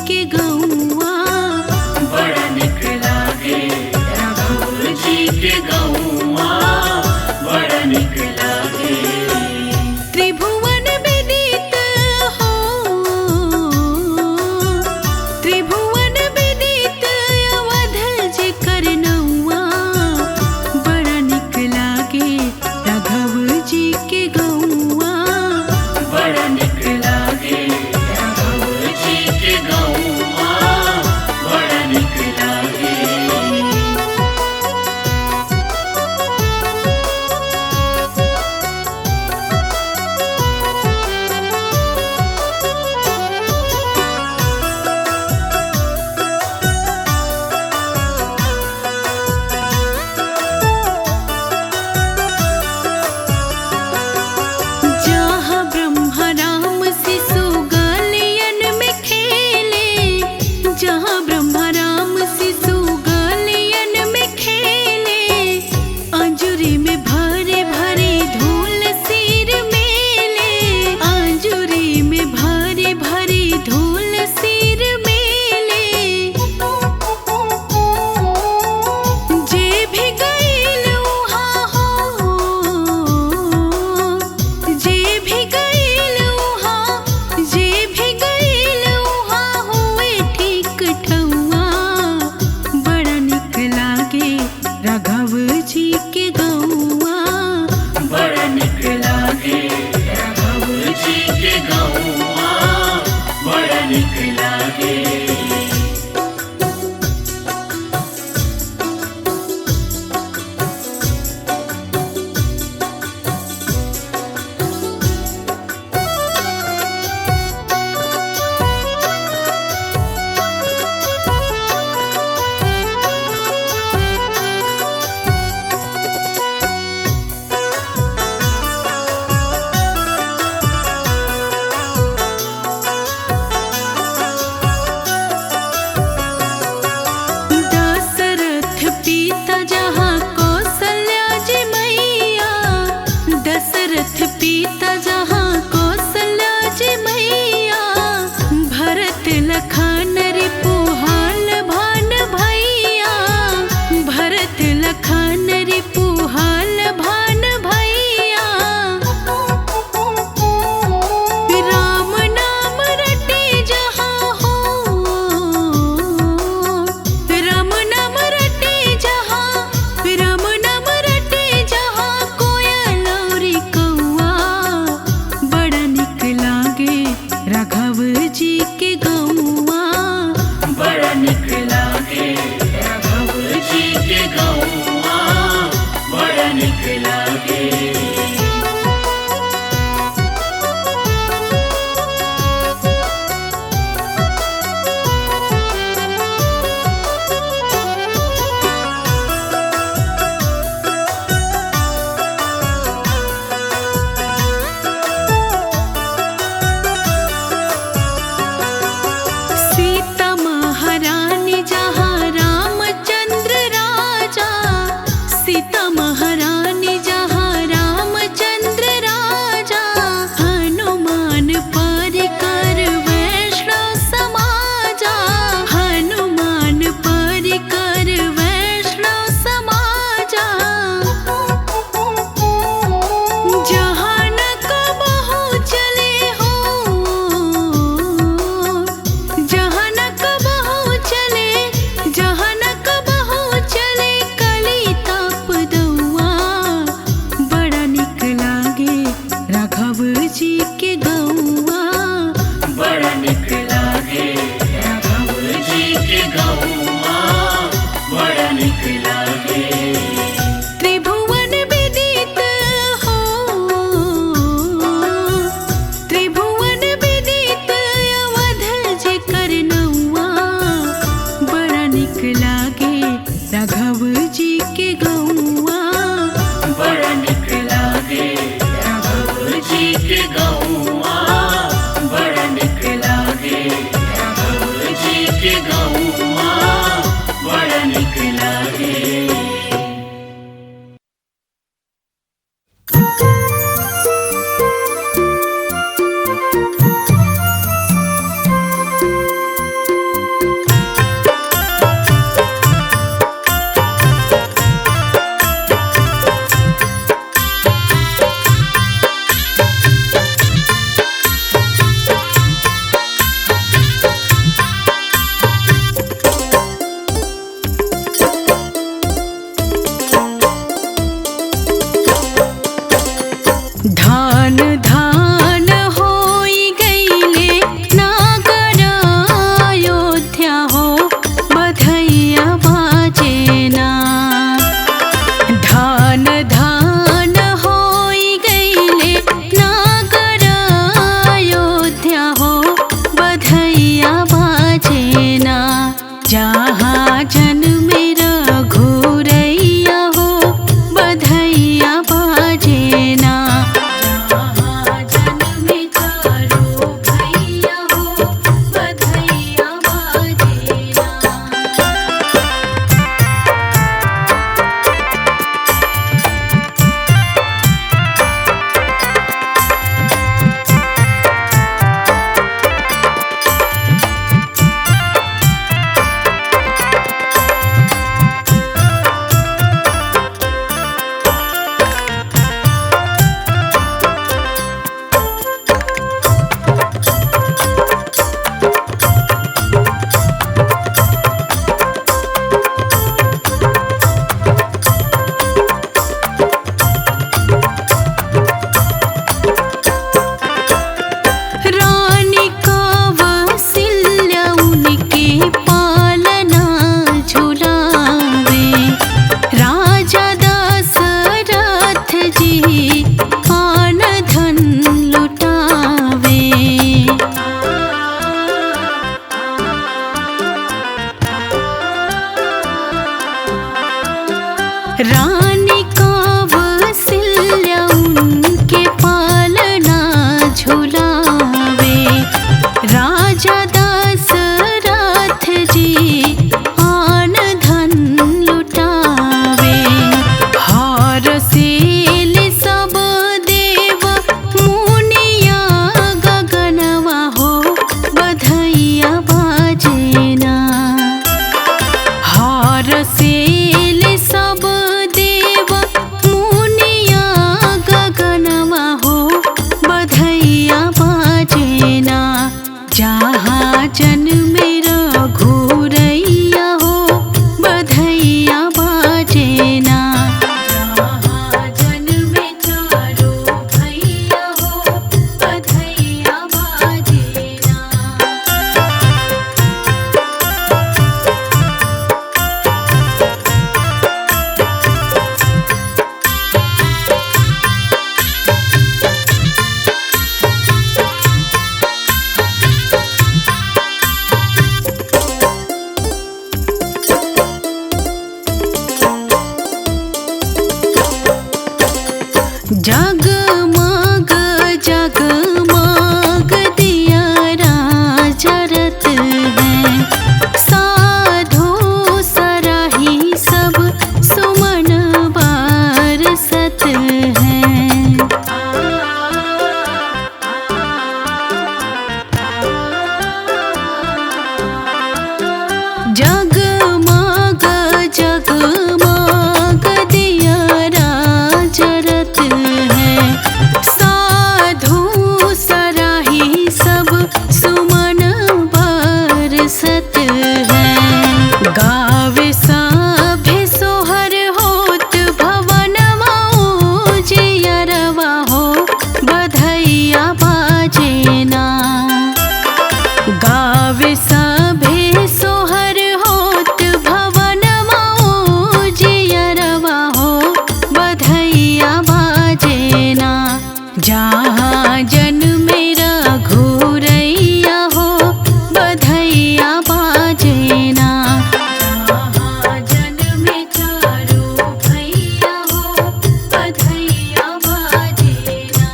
के गौआ बड़ा निक लागे राघव जी के गौआ बड़ा निक लागे। त्रिभुवन विदित हो, त्रिभुवन विदित अवध जे करनौआ बड़ा निक लागे राघव जी के गौआ बड़ा निक लागे राघव जी के गौआ बड़ा निक लागे। जहाँ ब्रह्मा राम शिशु गलियन में खेले, जहाँ ब्रह्मा राम शिशु गलियन में खेले, अंजुरी में भरे भरे धूल सिर मेले, अंजुरी में भरे भरे धूल सिर मेले। जे भी गइल उहाँ हो, जे भी गइल उहाँ, जे भी गइल उहाँ हुए ठीक ठौआ बड़ा निक लागे राघव जी के गौआ बड़ा निक लागे राघव जी के गौआ बड़ा निक लागे। दशरथ पिता जहाँ कौशल्या जी मैया, दशरथ पिता जहाँ कौशल्या जी मैया, भरत लखन रिपुहाल भान भैया, भरत लखन रिपुहाल भान भैया। राम नाम रटे जहाँ हो, राम नाम रटे जहाँ, राम नाम रटे जहाँ कोयल और कौआ बड़ा निक लागे राघव जी के गौआ बड़ा निक लागे राघव जी के गौआ बड़ा निक लागे। सीता महारानी जहाँ रामचंद्र राजा, सीता महारानी जहाँ रानी कौशल्या उनके पालना झुलावे। राजा दशरथ जी आन धन लुटावे। हरषेल सब देव मुनिया गगनवा हो बधैया बाजेना। हरषेल सब देव मुनिया गगनवा हो बधैया बाजेना। जहाँ जन्मे रघुरैया हो बधैया बाजेना। जहाँ जन्मे चारो भैया हो बधैया बाजेना। जगमग जगमग दियरा जरत हैं। साधु सराही सब सुमन बरसत हैं। जगमग जगमग दियरा जरत हैं। साधु सराही सब सुमन बरसत हैं। गावे सभे सोहर होत भवनवा उजियरवा हो बधैया बाजेना। गावे सभे सोहर होत भवनवा उजियरवा हो बधैया बाजेना। जहाँ जन्मे रघुरैया हो बधैया बाजेना। जहाँ जन्मे चारो भैया हो बधैया बाजेना।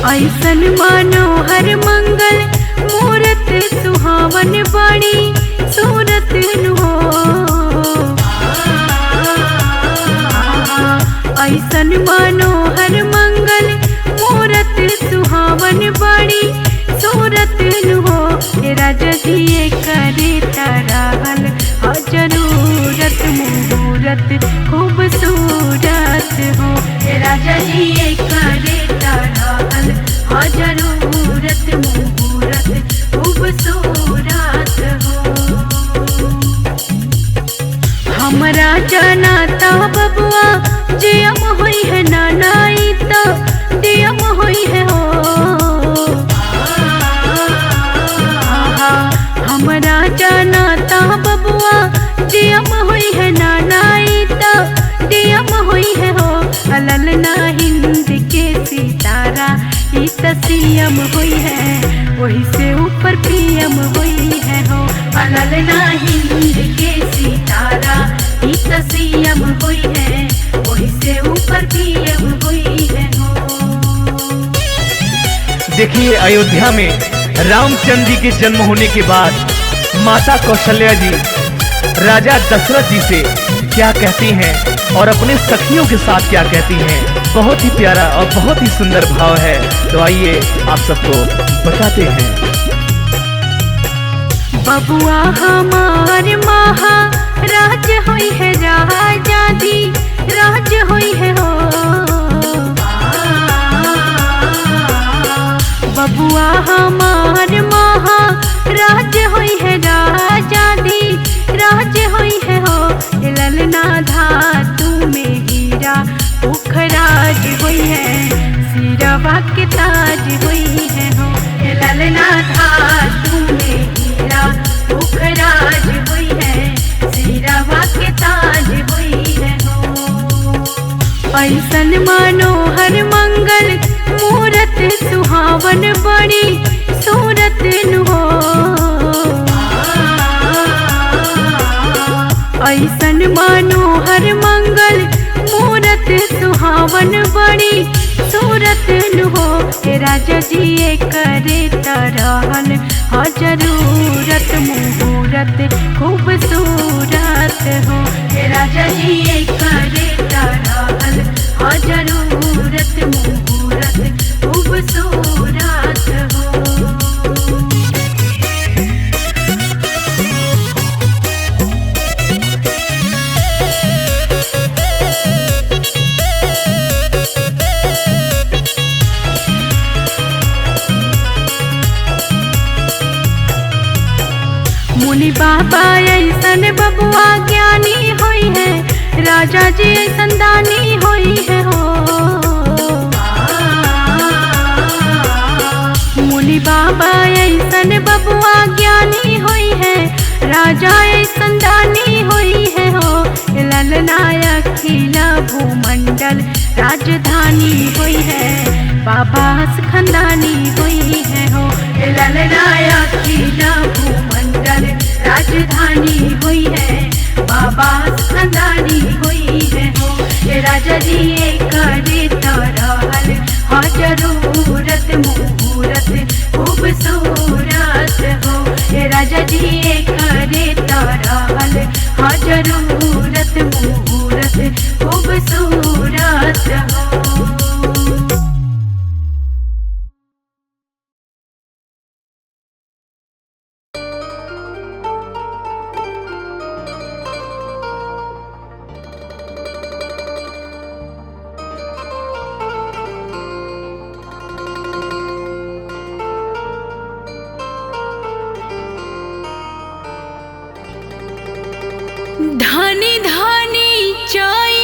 ऐसन मनोहर मंगल मूरत सुहावन बड़ी सूरत हो। ऐसन मनोहर मंगल मूरत सुहावन बड़ी सूरत हो। राजा जी करे तरहल जरूरत मुहूर्त खूबसूरत हो। राजा जी करे तरहल जरूरत मुहूर्त खूबसूरत हो। हमरा जनाता बबुआ जियम होई है नानाई तो दियम होई है हो। हमरा जनाता बबुआ जियम होई है नानाई तो दियम होई है हो। ललना हिंद के सितारा ई तसीयम हुई है वही से ऊपर पीएम हुई है हो। ललना हिंद के सितारा ई तसीयम हुई है वही से ऊपर पीएम हुई है हो। देखिए अयोध्या में रामचंद्र जी के जन्म होने के बाद माता कौशल्या जी राजा दशरथ जी से क्या कहती हैं और अपने सखियों के साथ क्या कहती हैं। बहुत ही प्यारा और बहुत ही सुंदर भाव है, तो आइए आप सबको बताते हैं। बबुआ हमार महाराज होई है राजा दी राज होई है हो। बबुआ हमार महाराज होई है राजा दी राज होई है हो। ललना धातु में हीरा उखराज हुई है सिरवा के ताज हुई है हो। ललना धातु में हीरा उखराज हुई है सिरवा के ताज हुई है हो। ऐसन मनोहर मंगल मूरत सुहावन बड़ी सूरत हो। ऐसन मनोहर मंगल मूरत सुहावन बड़ी सूरत हो। राजा जी करे तरहल जरूरत मुहूर्त खूबसूरत हो। राजा जी करे तरहल जरूरत मुहूर्त खूबसूरत हो। मुनि बाबा ऐसन बबुआ ज्ञानी होई है राजा जी ऐसन दानी होई है हो। मुनि बाबा ऐसन बबुआ ज्ञानी होई है राजा ऐसन दानी होई है हो। ललना अखिला भूमंडल राजधानी हुई है बाबा खंदानी हुई है हो। ललना अखिला भूमंडल राजधानी हुई है बाबा खंदानी हुई है हो। राजा जी करे तरहल जरूरत मुहूर्त खूबसूरत हो। राजा जी करे तरहल जरूरत मुहूर्त खूबसूरत हो। धानी धानी चाय